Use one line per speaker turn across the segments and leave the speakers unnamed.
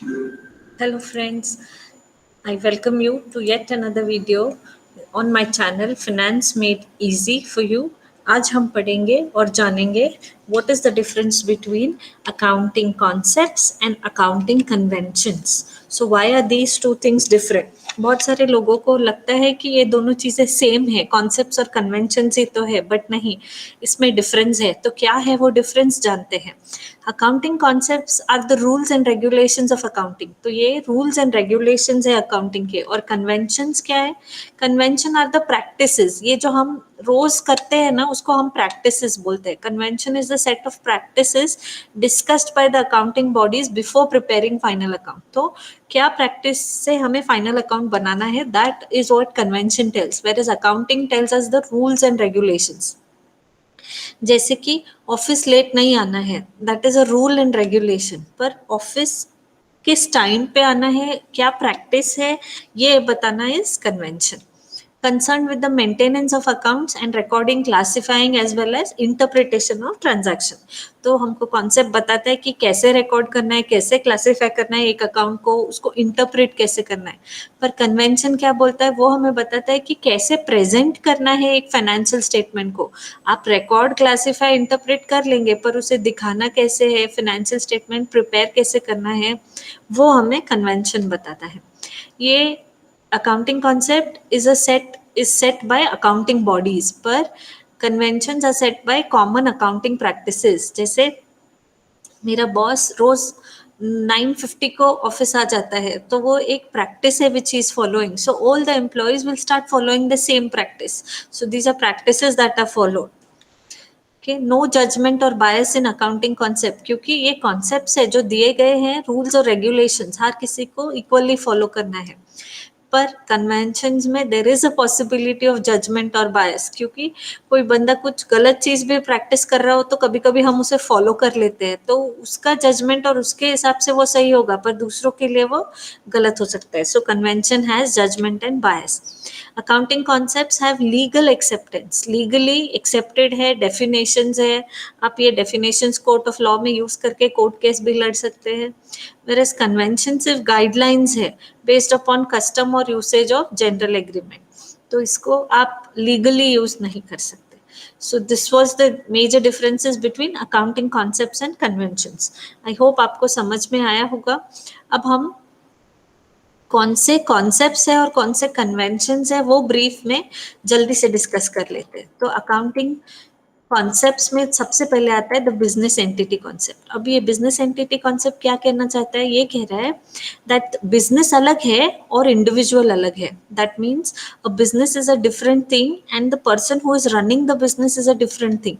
Hello friends, I welcome you to yet another video on my channel Finance Made Easy for You. आज हम पढ़ेंगे और जानेंगे what is the difference between accounting concepts and accounting conventions. So why are these two things different? बहुत सारे लोगों को लगता है कि ये दोनों चीज़ें सेम है, कॉन्सेप्ट्स और कन्वेंशंस ही तो है, बट नहीं, इसमें डिफरेंस है. तो क्या है वो डिफरेंस जानते हैं. Accounting concepts are the rules and regulations of accounting. तो ये रूल्स एंड रेगुलेशंस है अकाउंटिंग के. और कन्वेंशंस क्या है. Convention are the practices. ये जो हम रोज करते हैं ना, उसको हम प्रैक्टिसेस बोलते हैं. Convention is the set of practices discussed by the accounting bodies before preparing final account. तो क्या प्रैक्टिस से हमें फाइनल अकाउंट बनाना है, that is what convention tells, whereas accounting tells us the rules and regulations. जैसे कि office late नहीं आना है, that is a rule and regulation. पर ऑफिस किस टाइम पे आना है, क्या प्रैक्टिस है, ये बताना is convention. Concerned with the maintenance of accounts and recording, classifying as well as interpretation of transaction. तो हमको कॉन्सेप्ट बताता है कि कैसे रिकॉर्ड करना है, कैसे क्लासीफाई करना है एक अकाउंट को, उसको इंटरप्रेट कैसे करना है. पर कन्वेंशन क्या बोलता है, वो हमें बताता है कि कैसे प्रेजेंट करना है एक फाइनेंशियल स्टेटमेंट को. आप रिकॉर्ड, क्लासीफाई, इंटरप्रेट कर लेंगे, पर उसे दिखाना कैसे है, फाइनेंशियल स्टेटमेंट प्रिपेयर कैसे करना है, वो हमें कन्वेंशन बताता है. ये accounting concept is set by accounting bodies, पर conventions are set by common accounting practices. जैसे मेरा बॉस रोज 9:50 को ऑफिस आ जाता है, तो वो एक प्रैक्टिस है which is following. So all the employees will start following the same practice. So these are practices that are followed. कि नो जजमेंट और बायस इन अकाउंटिंग कॉन्सेप्ट, क्योंकि ये कॉन्सेप्ट्स है जो दिए गए हैं, रूल्स और रेगुलेशंस हर किसी को इक्वली फॉलो करना है. पर कन्वेंशंस में there is a possibility of judgement और बायस, क्योंकि कोई बंदा कुछ गलत चीज भी प्रैक्टिस कर रहा हो तो कभी कभी हम उसे फॉलो कर लेते हैं, तो उसका जजमेंट और उसके हिसाब से वो सही होगा, पर दूसरों के लिए वो गलत हो सकता है. So convention has judgement and bias. Accounting concepts have legal acceptance, legally accepted है, डेफिनेशंस है. आप ये डेफिनेशंस कोर्ट ऑफ लॉ में यूज करके कोर्ट केस भी लड़ सकते हैं. whereas convention सिर्फ गाइडलाइंस है बेस्ड अपॉन कस्टम और यूसेज ऑफ जनरल एग्रीमेंट, तो इसको आप लीगली यूज नहीं कर सकते. So this was the major differences between accounting concepts and conventions. I hope आपको समझ में आया होगा. अब हम कौन से कॉन्सेप्ट्स है और कौन से कन्वेंशंस है वो ब्रीफ में जल्दी से डिस्कस कर लेते हैं. तो अकाउंटिंग कॉन्सेप्ट्स में सबसे पहले आता है द बिजनेस एंटिटी कॉन्सेप्ट. अब ये बिजनेस एंटिटी कॉन्सेप्ट क्या कहना चाहता है, ये कह रहा है दैट बिजनेस अलग है और इंडिविजुअल अलग है. That means a business is a different thing and the person who is running the business is a different thing.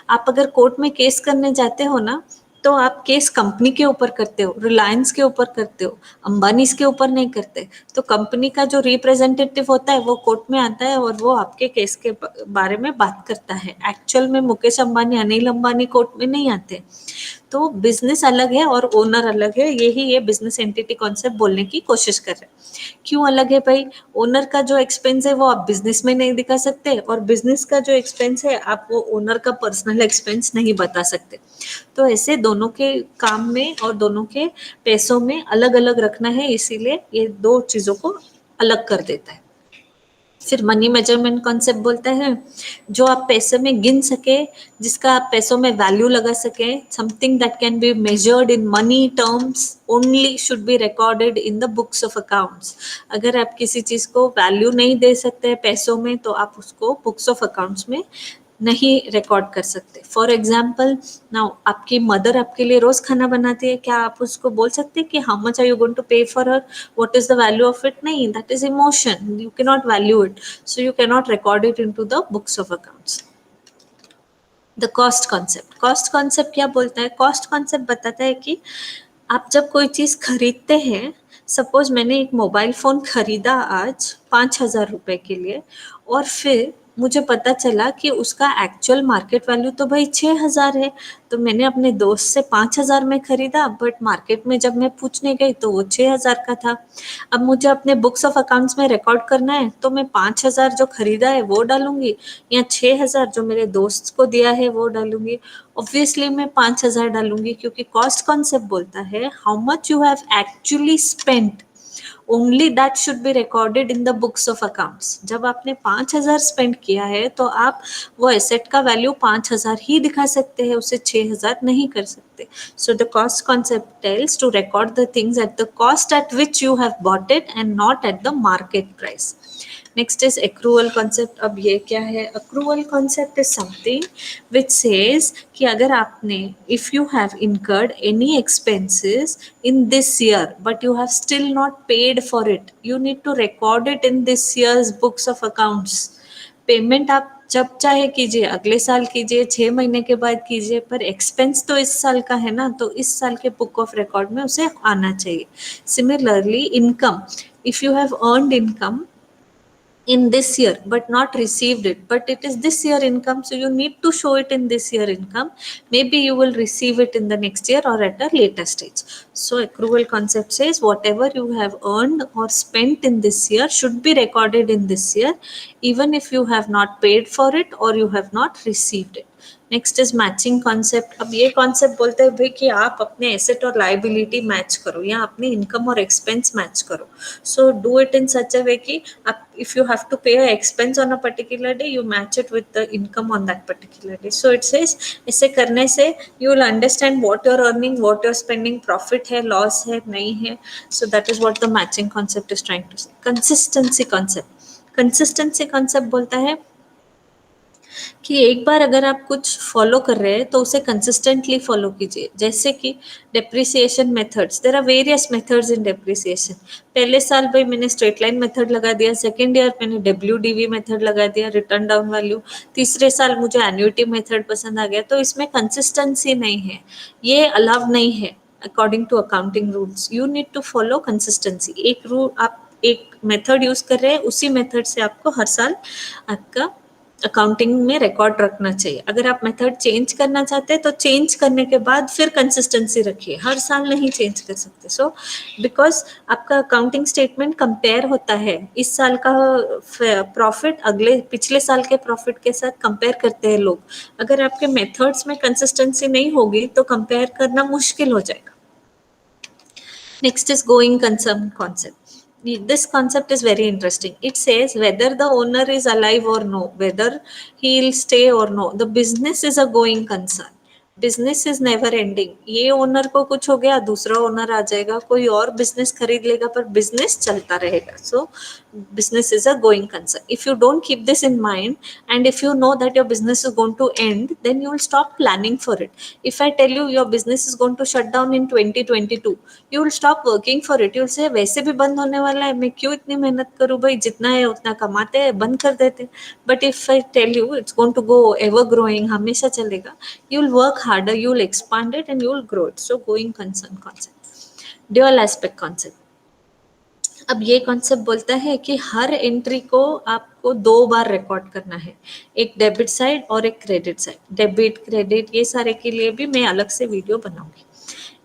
आप अगर कोर्ट में केस करने जाते हो ना, तो आप केस कंपनी के ऊपर करते हो, रिलायंस के ऊपर करते हो, अंबानी के ऊपर नहीं करते. तो कंपनी का जो रिप्रेजेंटेटिव होता है वो कोर्ट में आता है और वो आपके केस के बारे में बात करता है. एक्चुअल में मुकेश अंबानी, अनिल अंबानी कोर्ट में नहीं आते. तो बिजनेस अलग है और ओनर अलग है, यही ये बिजनेस एंटिटी कॉन्सेप्ट बोलने की कोशिश कर रहे हैं. क्यों अलग है भाई. ओनर का जो एक्सपेंस है वो आप बिजनेस में नहीं दिखा सकते, और बिजनेस का जो एक्सपेंस है आप वो ओनर का पर्सनल एक्सपेंस नहीं बता सकते. तो ऐसे दोनों के काम में और दोनों के पैसों में अलग अलग रखना है, इसीलिए ये दो चीजों को अलग कर देता है. फिर मनी मेजरमेंट कॉन्सेप्ट बोलता है जो आप पैसे में गिन सके, जिसका आप पैसों में वैल्यू लगा सके. Something that can be measured in money terms only should be recorded in the books of accounts. अगर आप किसी चीज को वैल्यू नहीं दे सकते पैसों में, तो आप उसको बुक्स ऑफ अकाउंट्स में नहीं रिकॉर्ड कर सकते. फॉर एग्जाम्पल, नाउ आपकी मदर आपके लिए रोज खाना बनाती है, क्या आप उसको बोल सकते हैं कि how much are you going to pay for her, what is the value of it. नहीं, that is emotion, you can not value it, so you can not record it into the books of accounts. The cost concept. Cost concept क्या बोलता है, cost concept बताता है कि आप जब कोई चीज खरीदते हैं, सपोज मैंने एक मोबाइल फोन खरीदा आज 5,000 रुपए के लिए, और फिर मुझे पता चला कि उसका एक्चुअल मार्केट वैल्यू तो भाई 6,000 है, तो मैंने अपने दोस्त से 5,000 में खरीदा, बट मार्केट में जब मैं पूछने गई तो वो 6,000 का था। अब मुझे अपने बुक्स ऑफ अकाउंट्स में रिकॉर्ड करना है, तो मैं 5,000 जो खरीदा है वो डालूंगी या 6,000 जो मेरे दोस्त को दिया है वो डालूंगी। ऑब्वियसली मैं 5,000 डालूंगी, क्योंकि कॉस्ट कॉन्सेप्ट बोलता है how much you have actually spent, only that should be recorded in the books of accounts. जब आपने 5,000 स्पेंड किया है तो आप वो एसेट का वैल्यू 5,000 ही दिखा सकते हैं, उसे 6,000 नहीं कर सकते। So the cost concept tells to record the things at the cost at which you have bought it and not at the market price. Next is accrual concept. अब ये क्या है? Accrual concept is something which says कि अगर आपने, if you have incurred any expenses in this year but you have still not paid for it, you need to record it in this year's books of accounts. Payment आप जब चाहे कीजिए, अगले साल कीजिए, 6 महीने के बाद कीजिए, पर एक्सपेंस तो इस साल का है ना, तो इस साल के बुक ऑफ रिकॉर्ड में उसे आना चाहिए। Similarly income, if you have earned income in this year but not received it, but it is this year income, so you need to show it in this year income. Maybe you will receive it in the next year or at a later stage. So accrual concept says whatever you have earned or spent in this year should be recorded in this year, even if you have not paid for it or you have not received it. Next is matching concept. अब ये concept बोलते हैं भाई कि आप अपने asset और liability match करो या अपने इनकम और एक्सपेंस मैच करो। सो डू इट इन सच अ वे कि आप, if you have to pay a expense on a particular day, you match it with the income on that particular day. So it says, इसे करने से you will understand what you are earning, what you are spending, profit है, loss है, नहीं है। So that is what the matching concept is trying to say. Consistency concept, consistency concept बोलता है कि एक बार अगर आप कुछ फॉलो कर रहे हैं तो उसे कंसिस्टेंटली फॉलो कीजिए। जैसे कि depreciation methods, there are various methods in depreciation. पहले साल भाई मैंने स्ट्रेट लाइन मेथड लगा दिया, सेकेंड ईयर मैंने WDV मेथड लगा दिया, रिटर्न डाउन वैल्यू, तीसरे साल मुझे एन्युटी मेथड पसंद आ गया। तो इसमें कंसिस्टेंसी नहीं है, ये अलाउ नहीं है according to accounting rules. You need to follow consistency. एक रूल, आप एक मेथड यूज कर रहे हैं, उसी मेथड से आपको हर साल आपका अकाउंटिंग में रिकॉर्ड रखना चाहिए। अगर आप मेथड चेंज करना चाहते हैं तो चेंज करने के बाद फिर कंसिस्टेंसी रखिए, हर साल नहीं चेंज कर सकते। सो बिकॉज आपका अकाउंटिंग स्टेटमेंट कंपेयर होता है, इस साल का प्रॉफिट अगले पिछले साल के प्रॉफिट के साथ कंपेयर करते हैं लोग। अगर आपके मेथड्स में कंसिस्टेंसी नहीं होगी तो कंपेयर करना मुश्किल हो जाएगा। Next is going concern concept. This concept is very interesting. It says whether the owner is alive or no, whether he'll stay or no, the business is a going concern. Business is never ending. ये owner को कुछ हो गया, दूसरा owner आ जाएगा, कोई और business खरीद लेगा, पर बिजनेस चलता रहेगा। सो business is a going concern. If you don't keep this in mind, and if you know that your business is going to end, then you will stop planning for it. If I tell you your business is going to shut down in 2022, you will stop working for it. You will say वैसे भी बंद होने वाला है, मैं क्यों इतनी मेहनत करूँ भाई, जितना है उतना कमाते हैं, बंद कर देते हैं। But if I tell you it's going to go ever growing, हमेशा चलेगा, you will work harder, you will expand it and you will grow it. So going concern concept. Dual aspect concept. अब ये concept बोलता है कि हर entry को आपको 2 बार record करना है, एक डेबिट साइड और एक क्रेडिट साइड। डेबिट क्रेडिट ये सारे के लिए भी मैं अलग से वीडियो बनाऊंगी।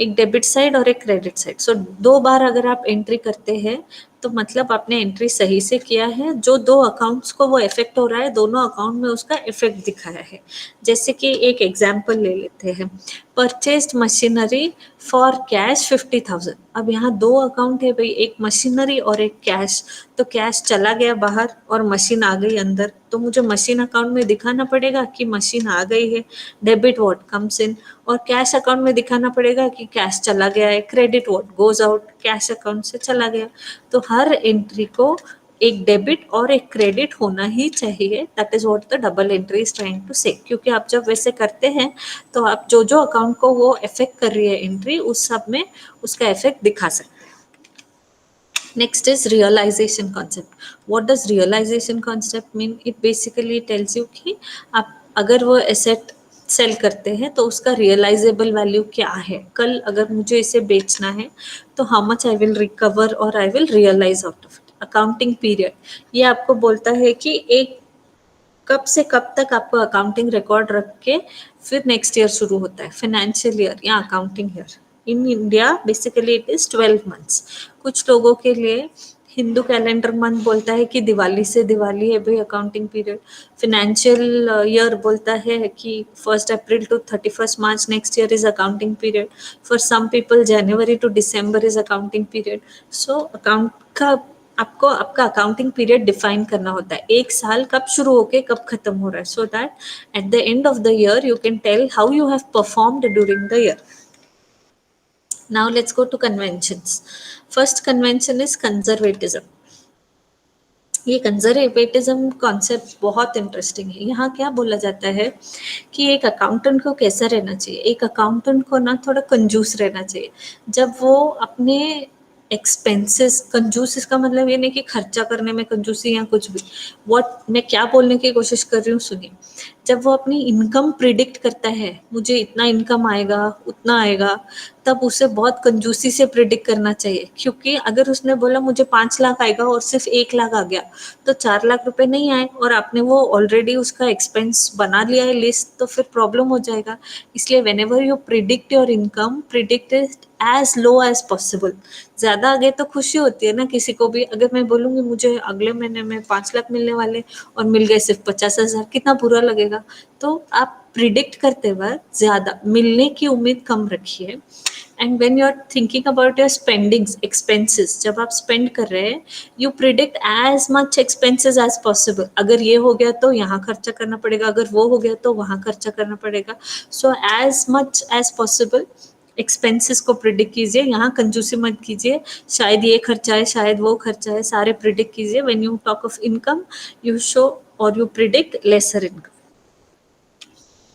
एक डेबिट साइड और एक क्रेडिट साइड। सो 2 बार अगर आप एंट्री करते हैं तो मतलब आपने एंट्री सही से किया है। जो 2 अकाउंट्स को वो इफेक्ट हो रहा है, दोनों अकाउंट में उसका इफेक्ट दिखाया है। जैसे कि एक एग्जाम्पल ले लेते हैं, परचेस्ड मशीनरी फॉर कैश 50,000। अब यहाँ 2 अकाउंट है भाई, एक मशीनरी और एक कैश। तो कैश चला गया बाहर और मशीन आ गई अंदर, तो मुझे मशीन अकाउंट में दिखाना पड़ेगा कि मशीन आ गई है, डेबिट व्हाट कम्स इन, और कैश अकाउंट में दिखाना पड़ेगा कि कैश चला गया है, credit what goes out, cash account से चला गया। तो हर एंट्री को एक डेबिट और एक क्रेडिट होना ही चाहिए। That is what the double entry is trying to say. क्योंकि आप जब वैसे करते हैं तो आप जो जो अकाउंट को वो इफेक्ट कर रही है एंट्री, उस सब में उसका इफेक्ट दिखा सकते हैं। Next is realization concept. What does realization concept mean? It basically tells you कि आप अगर वो एसेट सेल करते हैं तो उसका रियलाइजेबल वैल्यू क्या है। कल अगर मुझे इसे बेचना है तो how much I will recover और I will realise out of it. Accounting period, ये आपको बोलता है कि एक कब से कब तक आपको अकाउंटिंग रिकॉर्ड रख के फिर नेक्स्ट ईयर शुरू होता है, फाइनेंशियल ईयर या accounting year. In India basically it is 12 months. कुछ लोगों के लिए हिंदू कैलेंडर मंथ बोलता है कि दिवाली से दिवाली है भाई अकाउंटिंग पीरियड। फिनेंशियल ईयर बोलता है कि 1 April to 31 March next year is accounting period. For some people January to December is accounting period. So account का आपको आपका अकाउंटिंग पीरियड डिफाइन करना होता है, एक साल कब शुरू होके कब खत्म हो रहा है, so that at the end of the year you can tell how you have performed during the year. Now let's go to conventions. First convention is conservatism. ये कंजर्वेटिज्म कॉन्सेप्ट बहुत इंटरेस्टिंग है। यहाँ क्या बोला जाता है कि एक अकाउंटेंट को कैसा रहना चाहिए, एक अकाउंटेंट को ना थोड़ा कंजूस रहना चाहिए। जब वो अपने एक्सपेंसेस, कंजूस इसका मतलब ये नहीं कि खर्चा करने में कंजूसी या कुछ भी, व्हाट मैं क्या बोलने की कोशिश कर रही हूँ सुनिए। जब वो अपनी इनकम प्रिडिक्ट करता है, मुझे इतना इनकम आएगा उतना आएगा, तब उसे बहुत कंजूसी से प्रिडिक्ट करना चाहिए। क्योंकि अगर उसने बोला मुझे 5 लाख आएगा और सिर्फ 1 लाख आ गया, तो 4 लाख रुपए नहीं आए और आपने वो ऑलरेडी उसका एक्सपेंस बना लिया है लिस्ट, तो फिर प्रॉब्लम हो जाएगा। इसलिए whenever you predict your income, predict it as low as possible. ज्यादा आ गए तो खुशी होती है ना किसी को भी। अगर मैं बोलूंगी मुझे अगले महीने में 5 लाख मिलने वाले और मिल गए सिर्फ 50,000, कितना बुरा लगेगा। तो आप प्रिडिक्ट करते वक्त ज्यादा मिलने की उम्मीद कम रखिए। And when you are thinking about your spendings, expenses, जब आप स्पेंड कर रहे हैं, you predict as much expenses as possible. अगर ये हो गया तो यहाँ खर्चा करना पड़ेगा, अगर वो हो गया तो वहाँ खर्चा करना पड़ेगा। So as much as possible expenses को प्रिडिक्ट कीजिए, यहाँ कंजूसी मत कीजिए, शायद ये खर्चा है शायद वो खर्चा है, सारे प्रिडिक्ट कीजिए। When you talk of income, you show और you predict lesser income.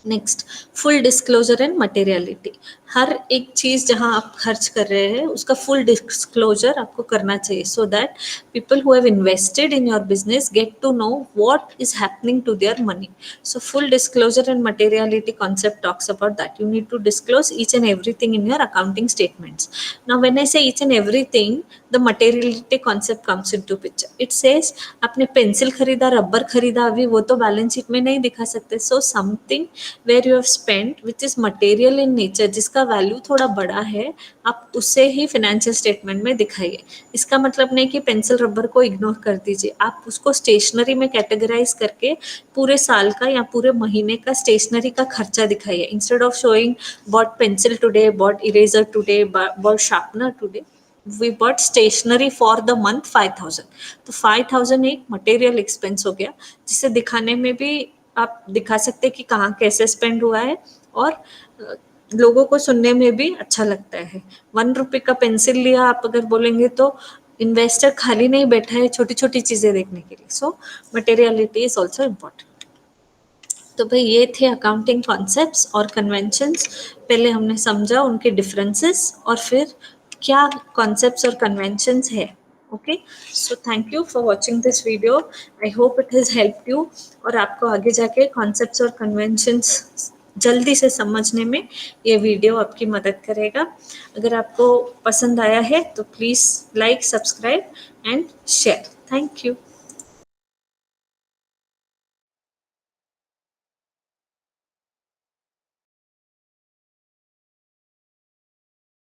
Next, full disclosure and materiality. हर एक चीज जहां आप खर्च कर रहे हैं उसका फुल डिस्क्लोजर आपको करना चाहिए, so that people who have invested in your business get to know what is happening to their money. So full disclosure and materiality concept talks about that. You need to disclose each and everything in your accounting statements. Now when I say each and everything, the materiality concept comes into picture. It says आपने pencil खरीदा, rubber खरीदा, अभी वो तो balance sheet में नहीं दिखा सकते। So something where you have spent which is material in nature, जिसका वैल्यू थोड़ा बड़ा है, आप उसे ही फाइनेंशियल स्टेटमेंट में दिखाइए। इसका मतलब नहीं कि पेंसिल रबर को इग्नोर कर दीजिए, आप उसको स्टेशनरी में कैटेगराइज करके पूरे साल का या पूरे महीने का स्टेशनरी का खर्चा दिखाइए। Instead of showing bought pencil today, bought eraser today, bought sharpener today, we bought stationery for the month 5,000। तो 5,000 एक मटेरियल एक्सपेंस हो गया, जिसे दिखाने में भी आप दिखा सकते हैं कि कहाँ कैसे स्पेंड हुआ है, और लोगों को सुनने में भी अच्छा लगता है। 1 रुपए का पेंसिल लिया, आप अगर बोलेंगे तो इन्वेस्टर खाली नहीं बैठा है छोटी छोटी चीजें देखने के लिए। सो मटेरियलिटी इज ऑल्सो इम्पोर्टेंट। तो भाई ये थे अकाउंटिंग कॉन्सेप्ट्स और कन्वेंशंस। पहले हमने समझा उनके डिफरेंसेस और फिर क्या कॉन्सेप्ट्स और कन्वेंशंस है। Okay, so thank you for watching this video. I hope it has help you, और आपको आगे जाके कॉन्सेप्ट्स और कन्वेंशंस जल्दी से समझने में ये वीडियो आपकी मदद करेगा। अगर आपको पसंद आया है तो please like, subscribe and share. Thank you.